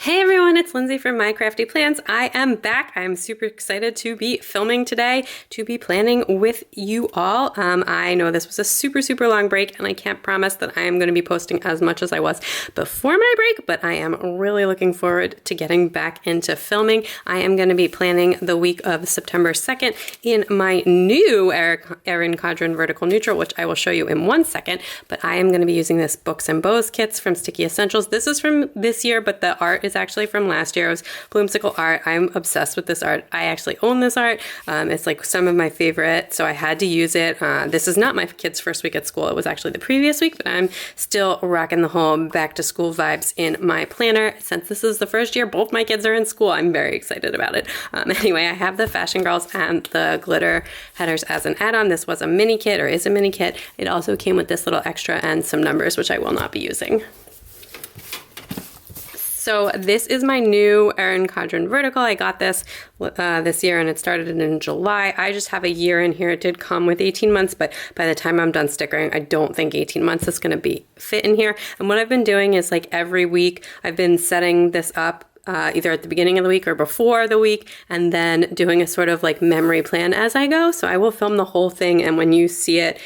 Hey everyone, it's Lindsay from My Crafty Plans. I am back. I'm super excited to be filming today, to be planning with you all. I know this was a super long break, and I can't promise that I am going to be posting as much as I was before my break, but I am really looking forward to getting back into filming. I am going to be planning the week of September 2nd in my new Erin Condren Vertical Neutral, which I will show you in 1 second, but I am going to be using this Books and Bows kits from Sticky Essentials. This is from this year, but the art is actually from last year. It was Bloomsicle art. I'm obsessed with this art. I actually own this art. It's like some of my favorite, so I had to use it. This is not my kid's first week at school. It was actually the previous week, but I'm still rocking the whole back to school vibes in my planner. Since this is the first year both my kids are in school, I'm very excited about it. Anyway, I have the Fashion Girls and the glitter headers as an add-on. This was a mini kit, or is a mini kit. It also came with this little extra and some numbers, which I will not be using. So this is my new Erin Condren Vertical. I got this this year, and it started in July. I just have a year in here. It did come with 18 months, but by the time I'm done stickering, I don't think 18 months is going to be fit in here. And what I've been doing is, like, every week I've been setting this up either at the beginning of the week or before the week, and then doing a sort of like memory plan as I go. So I will film the whole thing, and when you see it,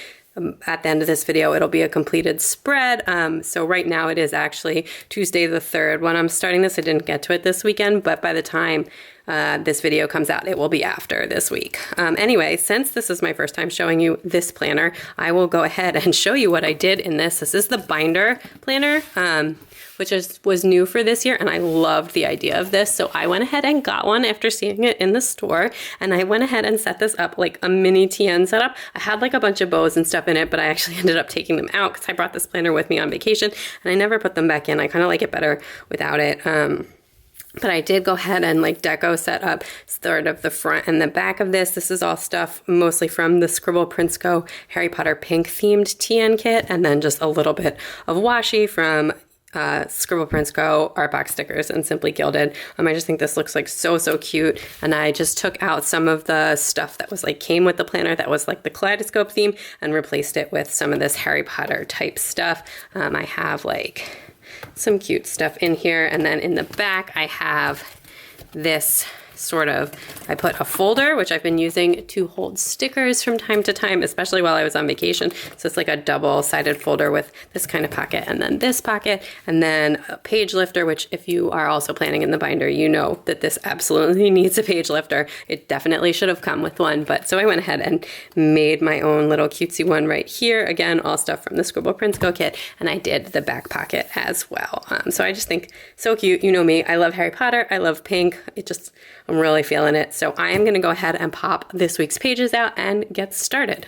at the end of this video, it'll be a completed spread. So right now it is actually Tuesday the 3rd. When I'm starting this, I didn't get to it this weekend, but by the time this video comes out, it will be after this week. Anyway, since this is my first time showing you this planner, I will go ahead and show you what I did in this. This is the binder planner, which was new for this year, and I loved the idea of this. So I went ahead and got one after seeing it in the store, and I went ahead and set this up like a mini TN setup. I had like a bunch of bows and stuff in it, but I actually ended up taking them out because I brought this planner with me on vacation, and I never put them back in. I kind of like it better without it. But I did go ahead and like deco set up sort of the front and the back of this. This is all stuff mostly from the Scribble Prince Co. Harry Potter pink themed TN kit, and then just a little bit of washi from Scribble Prince Co. art box stickers and Simply Gilded. I just think this looks like so cute, and I just took out some of the stuff that was like came with the planner that was like the kaleidoscope theme and replaced it with some of this Harry Potter type stuff. I have like some cute stuff in here, and then in the back I have this sort of, I put a folder, which I've been using to hold stickers from time to time, especially while I was on vacation. So it's like a double-sided folder with this kind of pocket and then this pocket, and then a page lifter, which if you are also planning in the binder, you know that this absolutely needs a page lifter. It definitely should have come with one, but so I went ahead and made my own little cutesy one right here. Again, all stuff from the Scribble Prince Co. kit, and I did the back pocket as well. So I just think so cute. You know me, I love Harry Potter, I love pink. I'm really feeling it. So I am going to go ahead and pop this week's pages out and get started.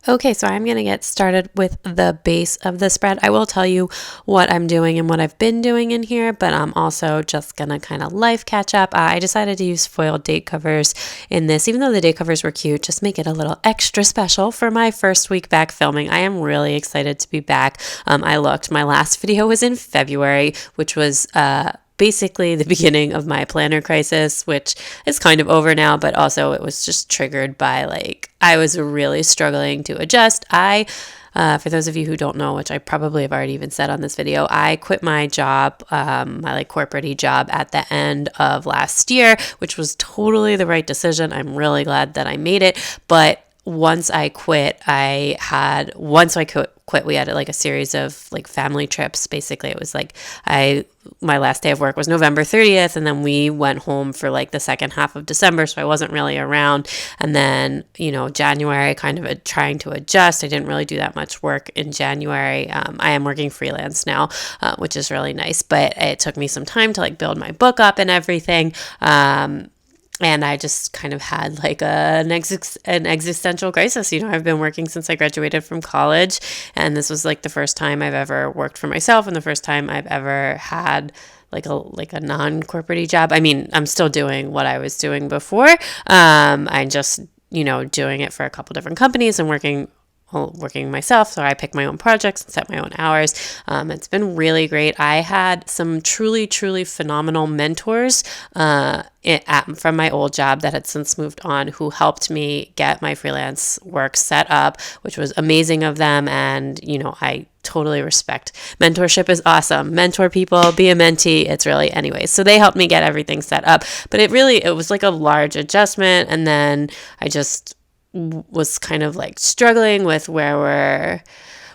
Okay, so I'm going to get started with the base of the spread. I will tell you what I'm doing and what I've been doing in here, but I'm also just going to kind of life catch up. I decided to use foiled date covers in this. Even though the date covers were cute, just make it a little extra special for my first week back filming. I am really excited to be back. I looked. My last video was in February, which was basically the beginning of my planner crisis, which is kind of over now, but also it was just triggered by I was really struggling to adjust. For those of you who don't know, which I probably have already even said on this video, I quit my job, my corporate-y job at the end of last year, which was totally the right decision. I'm really glad that I made it. But once I quit, we had like a series of like family trips. Basically, it was like my last day of work was November 30th, and then we went home for like the second half of December, so I wasn't really around. And then, January, kind of trying to adjust. I didn't really do that much work in January. I am working freelance now, which is really nice, but it took me some time to like build my book up and everything. And I just kind of had like an existential crisis. I've been working since I graduated from college, and this was like the first time I've ever worked for myself and the first time I've ever had like a non-corporate job. I mean, I'm still doing what I was doing before. I'm just, doing it for a couple different companies and working working myself, so I pick my own projects and set my own hours. It's been really great. I had some truly, truly phenomenal mentors from my old job that had since moved on, who helped me get my freelance work set up, which was amazing of them. And, I totally respect. Mentorship is awesome. Mentor people, be a mentee. It's really, anyways. So they helped me get everything set up, but it was like a large adjustment. And then I just was kind of like struggling with where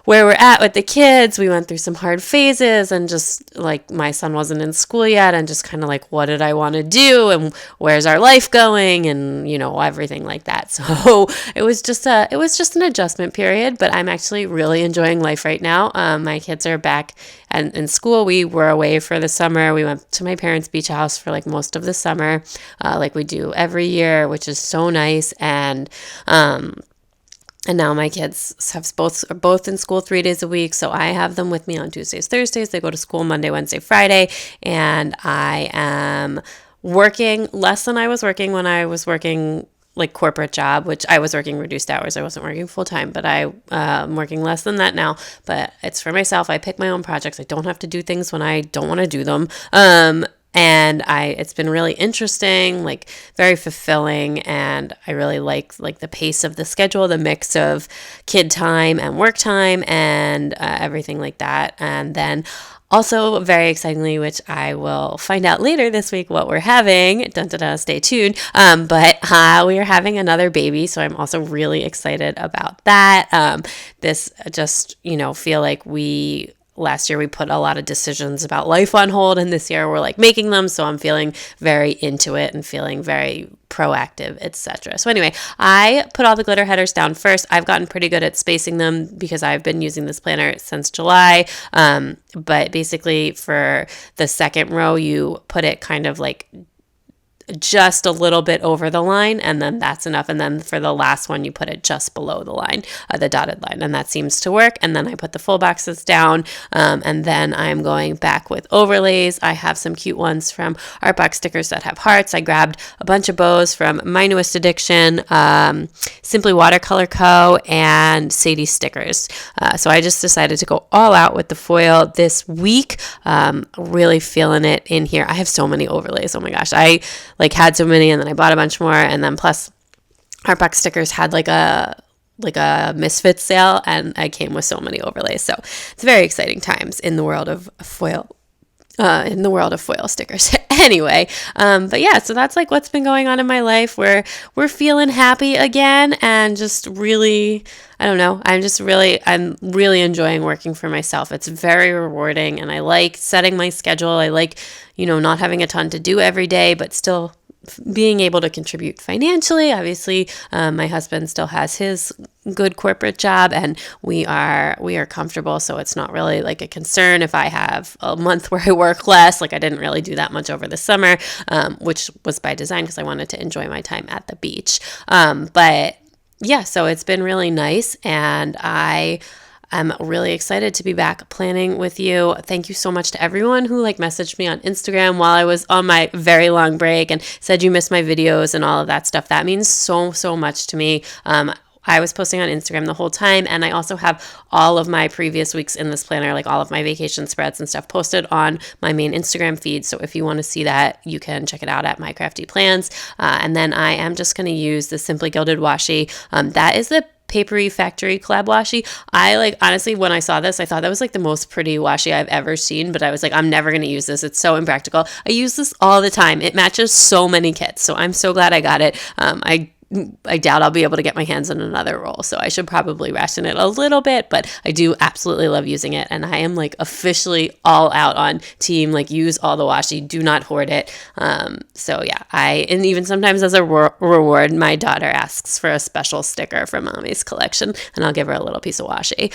we're at with the kids. We went through some hard phases, and just like my son wasn't in school yet, and just kind of like, what did I want to do, and where's our life going, and everything like that. So it was just an adjustment period, but I'm actually really enjoying life right now. My kids are back and in school. We were away for the summer. We went to my parents' beach house for like most of the summer, like we do every year, which is so nice. And now my kids are both in school 3 days a week, so I have them with me on Tuesdays, Thursdays. They go to school Monday, Wednesday, Friday, and I am working less than I was working when I was working like corporate job, which I was working reduced hours. I wasn't working full time, but I'm working less than that now. But it's for myself. I pick my own projects. I don't have to do things when I don't want to do them. And it's been really interesting, like very fulfilling, and I really like the pace of the schedule, the mix of kid time and work time, and everything like that. And then also, very excitingly, which I will find out later this week what we're having. Dun, dun, dun, stay tuned. But we are having another baby, so I'm also really excited about that. This just, feel like last year we put a lot of decisions about life on hold, and this year we're like making them. So I'm feeling very into it and feeling very proactive, etc. So anyway, I put all the glitter headers down first. I've gotten pretty good at spacing them because I've been using this planner since July. But basically for the second row, you put it kind of like just a little bit over the line, and then that's enough. And then for the last one, you put it just below the line, the dotted line, and that seems to work. And then I put the full boxes down, and then I'm going back with overlays. I have some cute ones from Art Box Stickers that have hearts. I grabbed a bunch of bows from My Newest Addiction, Simply Watercolor Co., and Sadie Stickers. So I just decided to go all out with the foil this week. Really feeling it in here. I have so many overlays. Oh my gosh. I had so many, and then I bought a bunch more, and then plus Art Box Stickers had like a Misfits sale, and I came with so many overlays. So it's very exciting times in the world of foil. Stickers. Anyway, but yeah, so that's like what's been going on in my life, where we're feeling happy again, and just really, I don't know, I'm really enjoying working for myself. It's very rewarding, and I like setting my schedule. I like, not having a ton to do every day, but still being able to contribute financially. Obviously, my husband still has his good corporate job, and we are comfortable, so it's not really like a concern if I have a month where I work less. Like I didn't really do that much over the summer, which was by design because I wanted to enjoy my time at the beach. But yeah, so it's been really nice, and I'm really excited to be back planning with you. Thank you so much to everyone who messaged me on Instagram while I was on my very long break and said you missed my videos and all of that stuff. That means so, so much to me. I was posting on Instagram the whole time, and I also have all of my previous weeks in this planner, like all of my vacation spreads and stuff, posted on my main Instagram feed. So if you want to see that, you can check it out at My Crafty Plans. And then I am just going to use the Simply Gilded washi. That is the Papery Factory collab washi. I honestly, when I saw this, I thought that was the most pretty washi I've ever seen, but I was I'm never going to use this. It's so impractical. I use this all the time. It matches so many kits, so I'm so glad I got it. I doubt I'll be able to get my hands on another roll, so I should probably ration it a little bit, but I do absolutely love using it, and I am officially all out on team, use all the washi, do not hoard it. So yeah, and even sometimes as a reward, my daughter asks for a special sticker from Mommy's collection, and I'll give her a little piece of washi,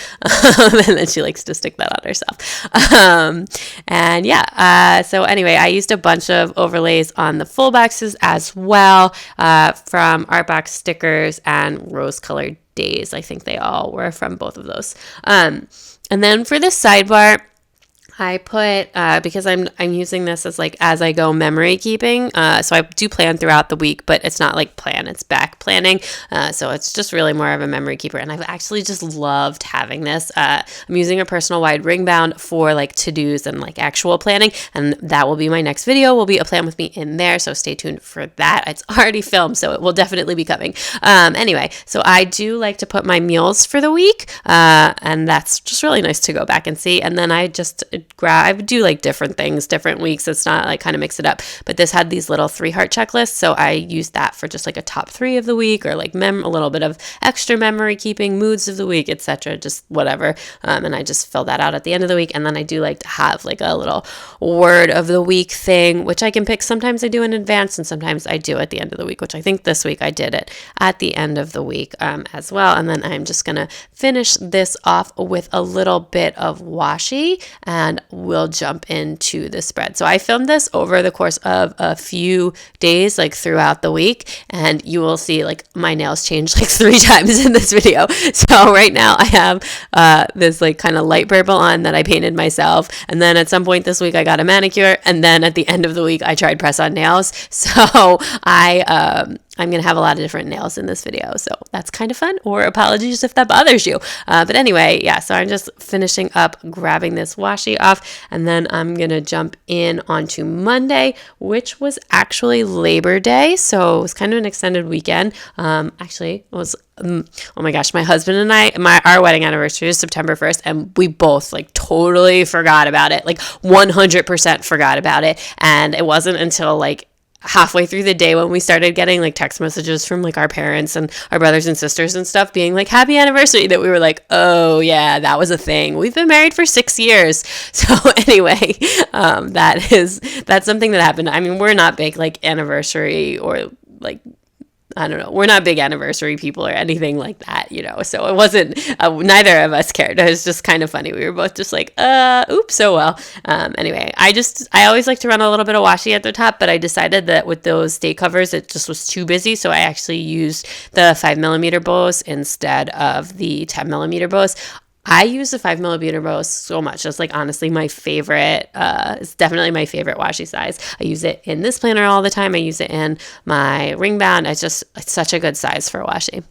and then she likes to stick that on herself. And yeah, so anyway, I used a bunch of overlays on the full boxes as well, from Art Box Stickers and Rose Colored Days. I think they all were from both of those. And then for this sidebar, I put because I'm using this as like as I go memory keeping. So I do plan throughout the week, but it's not like plan, it's back planning. So it's just really more of a memory keeper. And I've actually just loved having this. I'm using a personal wide ring bound for like to-dos and like actual planning. And that will be my next video, will be a plan with me in there. So stay tuned for that. It's already filmed, so it will definitely be coming. Anyway, so I do like to put my meals for the week. And that's just really nice to go back and see. And then I just I would do like different things, different weeks. It's not like kind of mix it up, but this had these little 3-heart checklists. So I used that for just like a top 3 of the week, or like a little bit of extra memory keeping, moods of the week, etc. Just whatever. And I just fill that out at the end of the week. And then I do like to have like a little word of the week thing, which I can pick. Sometimes I do in advance and sometimes I do at the end of the week, which I think this week I did it at the end of the week as well. And then I'm just going to finish this off with a little bit of washi, and we'll jump into the spread. So I filmed this over the course of a few days, like throughout the week, and you will see like my nails change like 3 times in this video. So right now I have this like kind of light purple on that I painted myself, and then at some point this week I got a manicure, and then at the end of the week I tried press on nails. So I'm going to have a lot of different nails in this video. So that's kind of fun, or apologies if that bothers you. But anyway, yeah, so I'm just finishing up grabbing this washi off, and then I'm going to jump in onto Monday, which was actually Labor Day. So it was kind of an extended weekend. Actually, it was oh my gosh, my husband and I, our wedding anniversary is September 1st, and we both like totally forgot about it, like 100% forgot about it. And it wasn't until like halfway through the day when we started getting like text messages from like our parents and our brothers and sisters and stuff being like happy anniversary, that we were like, oh yeah, that was a thing. We've been married for 6 years. So anyway, that's something that happened. I mean, we're not big like anniversary or like, I don't know, we're not big anniversary people or anything like that, you know, so it wasn't, neither of us cared. It was just kind of funny. We were both just like, oops, oh well. Anyway, I always like to run a little bit of washi at the top, but I decided that with those date covers, it just was too busy, so I actually used the 5mm bows instead of the 10mm bows. I use the 5mm bows so much. It's like honestly my favorite. It's definitely my favorite washi size. I use it in this planner all the time. I use it in my ring bound. It's such a good size for washi.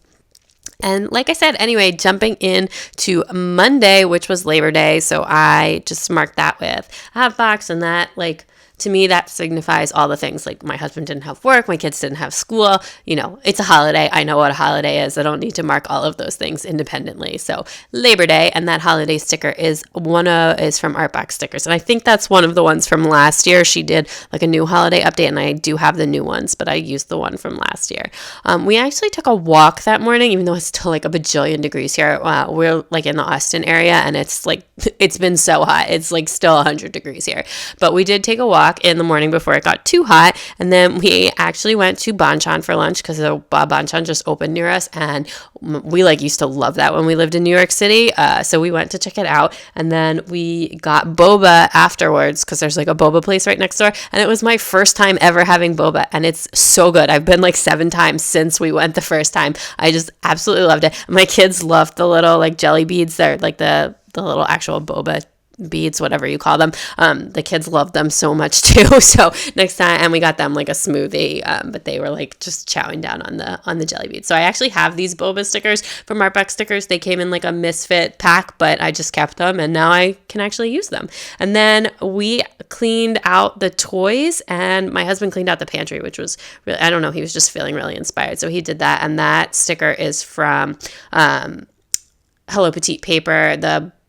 And like I said, anyway, jumping in to Monday, which was Labor Day. So I just marked that with a half box, and that like, to me, that signifies all the things. Like my husband didn't have work, my kids didn't have school, you know, it's a holiday. I know what a holiday is. I don't need to mark all of those things independently. So Labor Day, and that holiday sticker is from Artbox Stickers. And I think that's one of the ones from last year. She did like a new holiday update, and I do have the new ones, but I used the one from last year. We actually took a walk that morning, even though it's still like a bajillion degrees here. We're like in the Austin area, and it's like, it's been so hot. It's like still 100 degrees here, but we did take a walk in the morning before it got too hot, and then we actually went to Banchan for lunch because the Banchan just opened near us, and we like used to love that when we lived in New York City, so we went to check it out, and then we got boba afterwards because there's like a boba place right next door, and it was my first time ever having boba, and it's so good. I've been like 7 times since we went the first time. I just absolutely loved it. My kids loved the little like jelly beads. They're like the little actual boba beads, whatever you call them. The kids loved them so much too. So next time, and we got them like a smoothie, but they were like just chowing down on the jelly beads. So I actually have these boba stickers from Artbox Stickers. They came in like a misfit pack, but I just kept them, and now I can actually use them. And then we cleaned out the toys, and my husband cleaned out the pantry, which was really, I don't know, he was just feeling really inspired, so he did that. And that sticker is from Hello Petite Paper.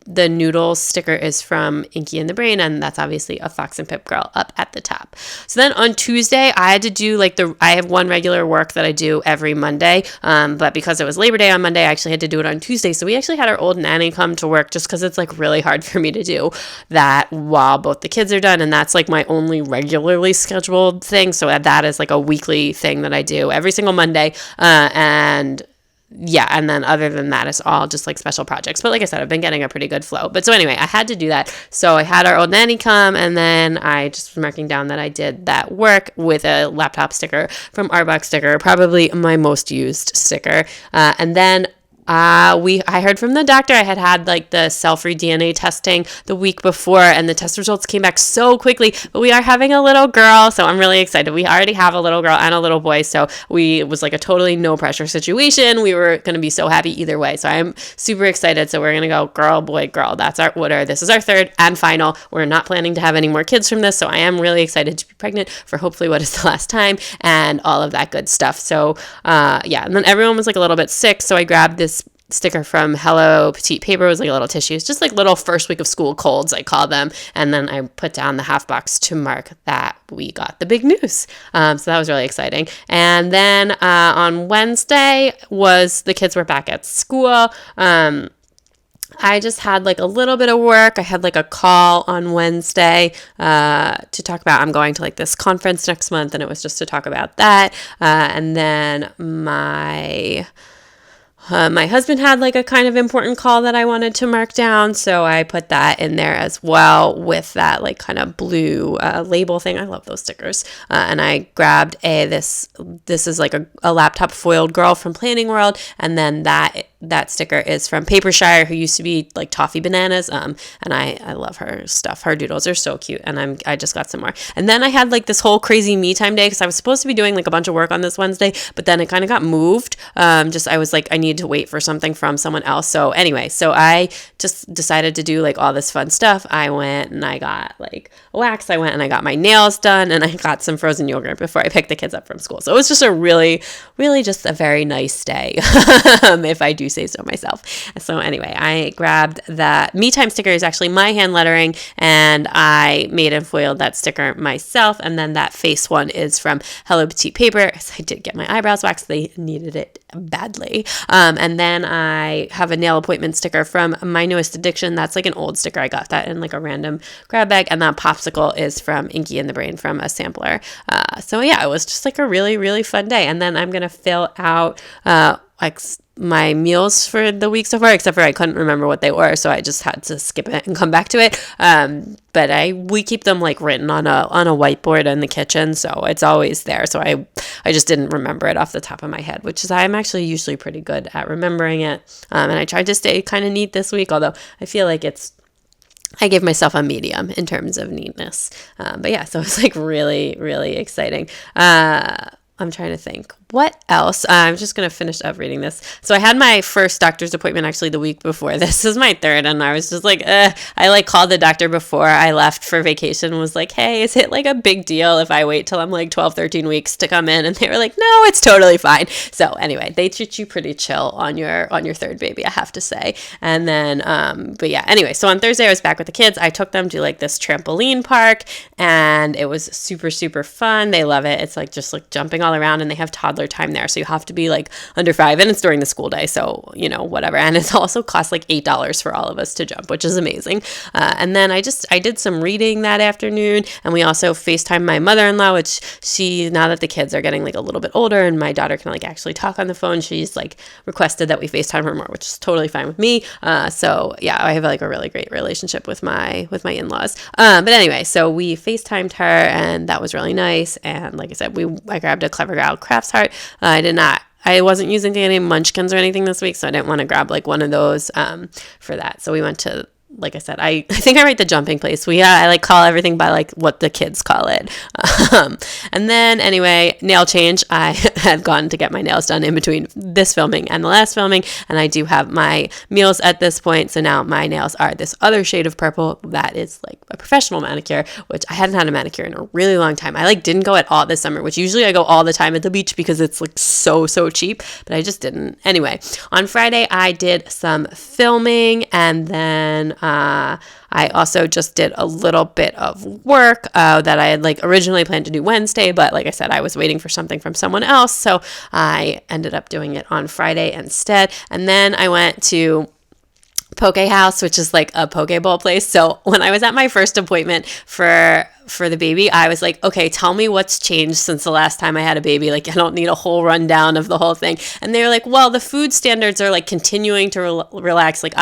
The noodles sticker is from Inky and the Brain, and that's obviously a Fox and Pip girl up at the top. So then on Tuesday, I had to do I have one regular work that I do every Monday, but because it was Labor Day on Monday, I actually had to do it on Tuesday. So we actually had our old nanny come to work, just because it's like really hard for me to do that while both the kids are done, and that's like my only regularly scheduled thing. So that is like a weekly thing that I do every single Monday, and yeah, and then other than that, it's all just like special projects. But like I said, I've been getting a pretty good flow. But so anyway, I had to do that. So I had our old nanny come, and then I just was marking down that I did that work with a laptop sticker from Artbox Sticker, probably my most used sticker. And then I heard from the doctor. I had like the cell-free DNA testing the week before, and the test results came back so quickly. But we are having a little girl, so I'm really excited. We already have a little girl and a little boy, so it was like a totally no pressure situation. We were going to be so happy either way. So I'm super excited. So we're going to go girl, boy, girl. That's our order. This is our third and final. We're not planning to have any more kids from this, so I am really excited to be pregnant for hopefully what is the last time and all of that good stuff. So yeah, and then everyone was like a little bit sick, so I grabbed this sticker from Hello Petite Paper. It was like a little tissue. It's just like little first week of school colds, I call them. And then I put down the half box to mark that we got the big news. So that was really exciting. And then on Wednesday the kids were back at school. I just had like a little bit of work. I had like a call on Wednesday to talk about, I'm going to like this conference next month, and it was just to talk about that. And then my husband had like a kind of important call that I wanted to mark down, so I put that in there as well with that like kind of blue label thing. I love those stickers. And I grabbed this is like a laptop foiled girl from Planning World, and then that sticker is from Papershire, who used to be like Toffee Bananas. And I love her stuff. Her doodles are so cute, and I just got some more. And then I had like this whole crazy me time day because I was supposed to be doing like a bunch of work on this Wednesday, but then it kind of got moved. I was like, I need to wait for something from someone else. So anyway, so I just decided to do like all this fun stuff. I went and I got like a wax. I went and I got my nails done, and I got some frozen yogurt before I picked the kids up from school. So it was just a really, really just a very nice day, if I do say so myself. So anyway, I grabbed that me time sticker is actually my hand lettering, and I made and foiled that sticker myself. And then that face one is from Hello Petite Paper. So I did get my eyebrows waxed. They needed it badly. And then I have a nail appointment sticker from My Newest Addiction. That's like an old sticker. I got that in like a random grab bag. And that popsicle is from Inky and the Brain from a sampler. So yeah, it was just like a really, really fun day. And then I'm going to fill out like my meals for the week so far, except for I couldn't remember what they were, so I just had to skip it and come back to it. But we keep them like written on a whiteboard in the kitchen, so it's always there. So I just didn't remember it off the top of my head, which is I'm actually usually pretty good at remembering it. And I tried to stay kind of neat this week, although I feel like I gave myself a medium in terms of neatness. But yeah, so it's like really, really exciting. I'm trying to think. What else? I'm just going to finish up reading this. So I had my first doctor's appointment actually the week before. This is my third, and I was just like, I like called the doctor before I left for vacation and was like, hey, is it like a big deal if I wait till I'm like 12, 13 weeks to come in? And they were like, no, it's totally fine. So anyway, they treat you pretty chill on your third baby, I have to say. And then, but yeah, anyway, so on Thursday I was back with the kids. I took them to like this trampoline park, and it was super, super fun. They love it. It's like just like jumping all around, and they have toddler time there, so you have to be like under 5, and it's during the school day, so whatever. And it also costs like $8 for all of us to jump, which is amazing. And then I did some reading that afternoon, and we also FaceTime my mother-in-law, which now that the kids are getting like a little bit older and my daughter can like actually talk on the phone, she's like requested that we FaceTime her more, which is totally fine with me. So yeah, I have like a really great relationship with my in-laws. But anyway, so we FaceTimed her, and that was really nice. And like I said, I grabbed a Clever Gal Crafts heart. I wasn't using any munchkins or anything this week, so I didn't want to grab like one of those for that. So we went to, like I said, I think I write the jumping place. I like call everything by like what the kids call it. And then anyway, nail change. I had gone to get my nails done in between this filming and the last filming, and I do have my meals at this point. So now my nails are this other shade of purple that is like a professional manicure, which I hadn't had a manicure in a really long time. I like didn't go at all this summer, which usually I go all the time at the beach because it's like so cheap, but I just didn't. Anyway, on Friday I did some filming, and then I also just did a little bit of work that I had like originally planned to do Wednesday, but like I said, I was waiting for something from someone else, so I ended up doing it on Friday instead. And then I went to Poke House, which is like a poke bowl place. So when I was at my first appointment for for the baby, I was like, okay, tell me what's changed since the last time I had a baby. Like, I don't need a whole rundown of the whole thing. And they were like, well, the food standards are like continuing to relax. Like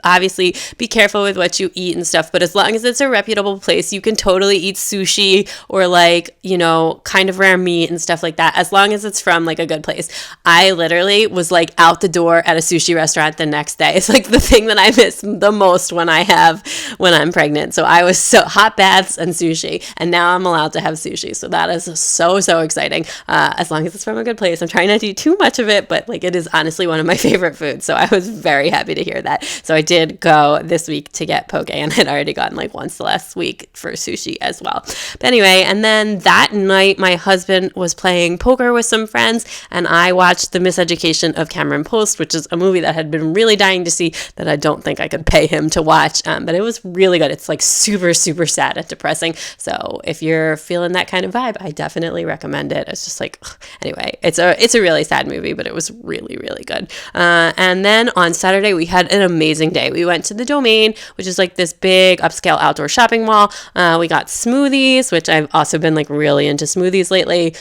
obviously be careful with what you eat and stuff, but as long as it's a reputable place, you can totally eat sushi or like, you know, kind of rare meat and stuff like that, as long as it's from like a good place. I literally was like out the door at a sushi restaurant the next day. It's like the thing that I miss the most when I'm pregnant. So I was so hot baths and sushi, and now I'm allowed to have sushi. So that is so exciting. As long as it's from a good place. I'm trying not to eat too much of it, but like it is honestly one of my favorite foods. So I was very happy to hear that. So I did go this week to get poke, and I'd already gone like once the last week for sushi as well. But anyway, and then that night my husband was playing poker with some friends, and I watched The Miseducation of Cameron Post, which is a movie that I had been really dying to see that I don't think I could pay him to watch, but it was really good. It's like super sad and depressing. So if you're feeling that kind of vibe, I definitely recommend it. It's just like, anyway, it's a really sad movie, but it was really good. And then on Saturday we had an amazing day. We went to the Domain, which is like this big upscale outdoor shopping mall. We got smoothies, which I've also been like really into smoothies lately.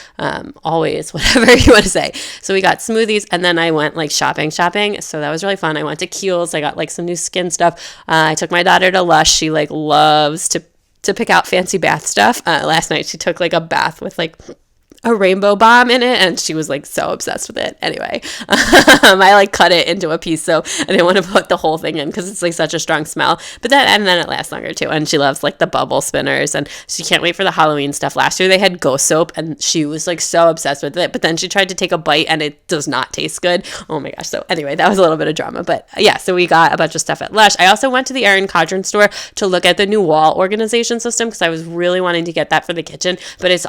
Always, whatever you want to say. So we got smoothies, and then I went like shopping. So that was really fun. I went to Kiehl's. I got like some new skin stuff. I took my daughter to Lush. She like loves to pick out fancy bath stuff. Last night she took like a bath with like a rainbow bomb in it, and she was like so obsessed with it. Anyway, I like cut it into a piece, so I didn't want to put the whole thing in because it's like such a strong smell. But then it lasts longer too, and she loves like the bubble spinners, and she can't wait for the Halloween stuff. Last year they had ghost soap, and she was like so obsessed with it. But then she tried to take a bite, and it does not taste good. Oh my gosh! So anyway, that was a little bit of drama, but yeah. So we got a bunch of stuff at Lush. I also went to the Erin Condren store to look at the new wall organization system because I was really wanting to get that for the kitchen, but it's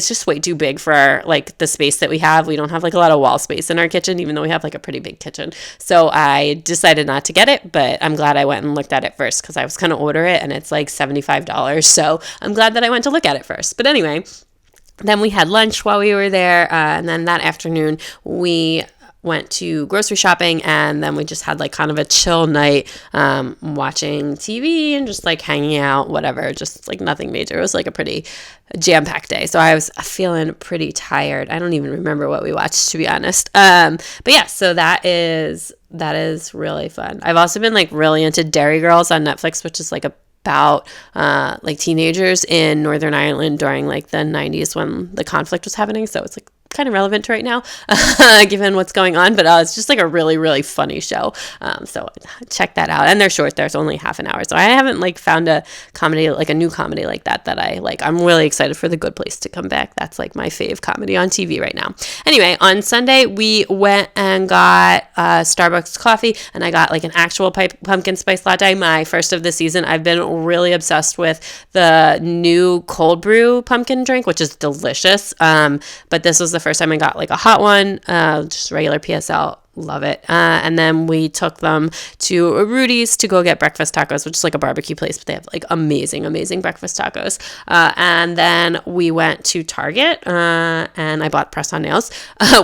just way too big for like the space that we have. We don't have like a lot of wall space in our kitchen, even though we have like a pretty big kitchen. So I decided not to get it, but I'm glad I went and looked at it first because I was going to order it, and it's like $75. So I'm glad that I went to look at it first. But anyway, then we had lunch while we were there, and then that afternoon we went to grocery shopping, and then we just had like kind of a chill night, watching TV and just like hanging out, whatever, just like nothing major. It was like a pretty jam-packed day. So I was feeling pretty tired. I don't even remember what we watched, to be honest. But yeah, so that is really fun. I've also been like really into Dairy Girls on Netflix, which is like about like teenagers in Northern Ireland during like the 90s when the conflict was happening. So it's like kind of relevant to right now, given what's going on, but it's just like a really funny show. So check that out. And they're short. There's only half an hour. So I haven't like found a comedy, like a new comedy like that I like. I'm really excited for The Good Place to come back. That's like my fave comedy on TV right now. Anyway, on Sunday, we went and got Starbucks coffee, and I got like an actual pumpkin spice latte, my first of the season. I've been really obsessed with the new cold brew pumpkin drink, which is delicious. But this was the first time I got like a hot one, just regular PSL. Love it. And then we took them to Rudy's to go get breakfast tacos, which is like a barbecue place, but they have like amazing breakfast tacos. And then we went to Target, and I bought press-on nails,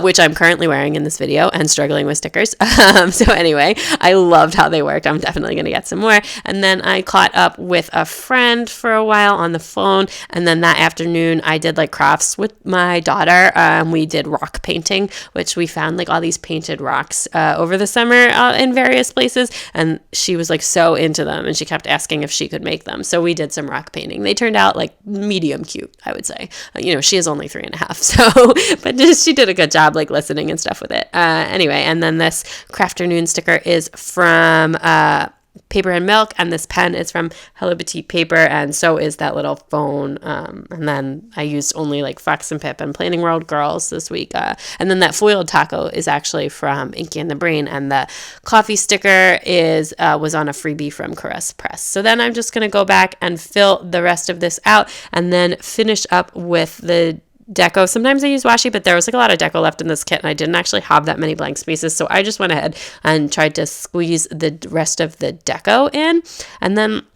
which I'm currently wearing in this video and struggling with stickers. So anyway, I loved how they worked. I'm definitely going to get some more. And then I caught up with a friend for a while on the phone. And then that afternoon I did like crafts with my daughter. We did rock painting, which we found like all these painted rocks over the summer in various places, and she was like so into them, and she kept asking if she could make them. So we did some rock painting. They turned out like medium cute, I would say. She is only 3.5, so but she did a good job like listening and stuff with it. Anyway, and then this Crafternoon sticker is from Paper and Milk, and this pen is from Hello Petite Paper, and so is that little phone. And then I used only like Fox and Pip and Planning World Girls this week. And then that foiled taco is actually from Inky and the Brain, and the coffee sticker was on a freebie from Caress Press. So then I'm just gonna go back and fill the rest of this out, and then finish up with the deco. Sometimes I use washi, but there was like a lot of deco left in this kit, and I didn't actually have that many blank spaces, so I just went ahead and tried to squeeze the rest of the deco in. And then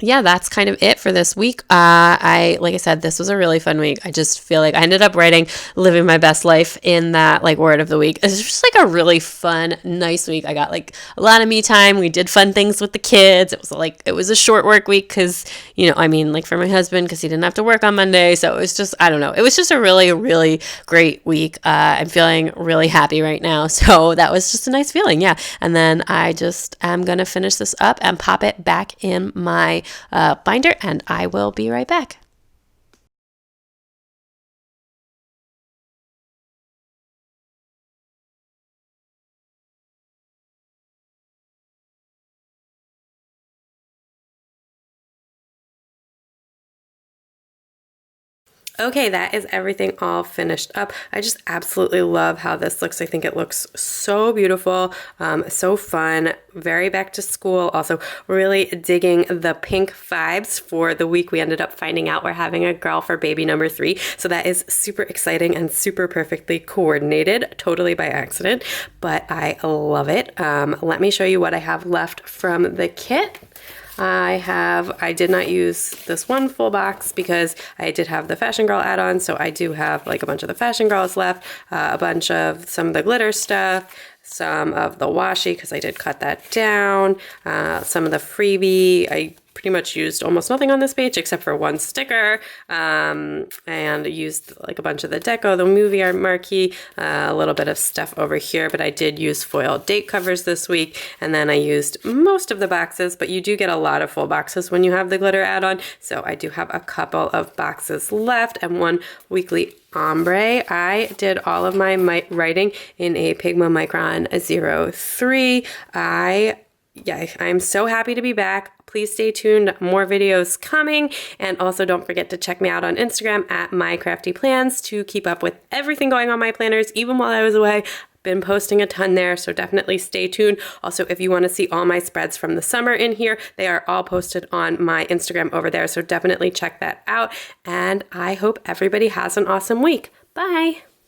yeah, that's kind of it for this week. Like I said, this was a really fun week. I just feel like I ended up writing living my best life in that like word of the week. It's just like a really fun, nice week. I got like a lot of me time. We did fun things with the kids. It was a short work week because, like for my husband, because he didn't have to work on Monday. So it was just, I don't know. It was just a really, really great week. I'm feeling really happy right now. So that was just a nice feeling. Yeah. And then I just am going to finish this up and pop it back in my binder, and I will be right back. Okay, that is everything all finished up. I just absolutely love how this looks. I think it looks so beautiful, so fun, very back to school. Also, really digging the pink vibes for the week. We ended up finding out we're having a girl for baby number 3. So that is super exciting and super perfectly coordinated, totally by accident, but I love it. Let me show you what I have left from the kit. I did not use this one full box because I did have the Fashion Girl add-on, so I do have like a bunch of the Fashion Girls left, a bunch of some of the glitter stuff, some of the washi because I did cut that down, some of the freebie. I pretty much used almost nothing on this page except for one sticker, and used like a bunch of the deco, the movie art marquee, a little bit of stuff over here, but I did use foil date covers this week, and then I used most of the boxes, but you do get a lot of full boxes when you have the glitter add-on, so I do have a couple of boxes left and one weekly ombre. I did all of my writing in a Pigma Micron 03. I'm so happy to be back. Please stay tuned. More videos coming. And also don't forget to check me out on Instagram at mycraftyplans to keep up with everything going on my planners. Even while I was away, been posting a ton there, so definitely stay tuned. Also, if you want to see all my spreads from the summer in here, they are all posted on my Instagram over there, so definitely check that out. And I hope everybody has an awesome week. Bye!